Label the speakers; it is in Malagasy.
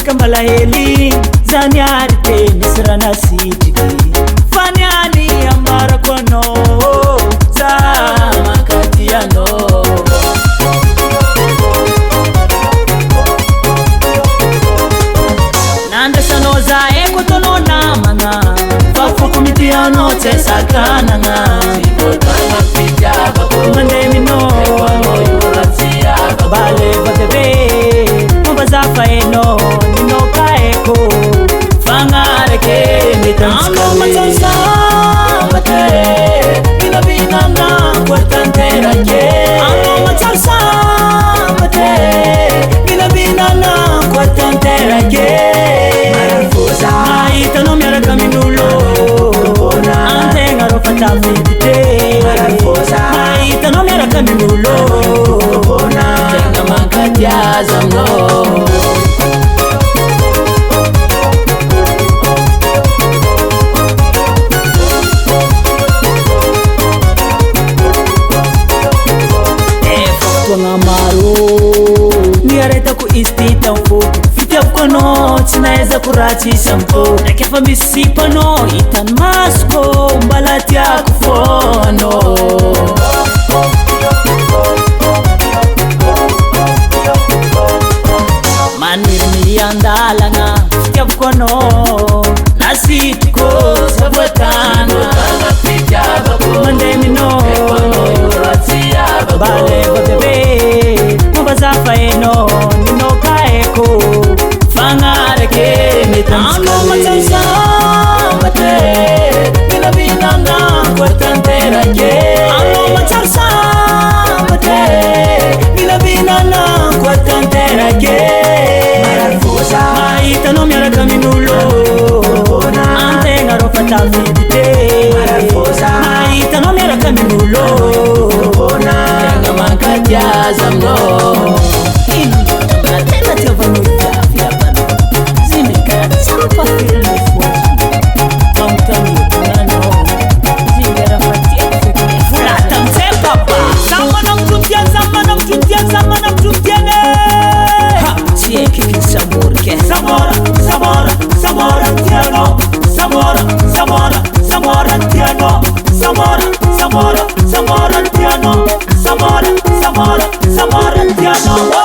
Speaker 1: kambala heli zanyari teni sirana sitiki fanyani ambara kono za makatiano nanda sanoza eko tono namanga fafu kumitiano tesakana nga mande mino bale batebe mubazafa eno nino kaeko fangare ke mitansko matansa mate bina bina na kwatantera ke amo matansa mate bina bina na kwatantera ke marafusa itano mera kaminulo ante ngaro fatafite marafusa itano mera kaminulo tenga makatia zamno niareta ku istita mfuku fitia mkono tinaeza kuratisha mko na kefa misipano itan masko mbalati ya kufono manirmiliandalanga fitia mkono nasitiko sabotana mandemino bale batebe mubazafa eno nino kaeko fangare ke mitansko matansa mate bina bina na kwatantera ke amo matansa mate bina bina na kwatantera ke marafusa itano mera kaminulo ante ngaro fatafite marafusa itano mera kaminulo ya zamno tena tiavanuja fiapano zimika sampa firme fuaji mamtani tunano zimera fatia fulata mtepapa samana mtumtia samana mtumtiene ha sie kiki saborke samora tiano samora tiano samora tiano samora tiano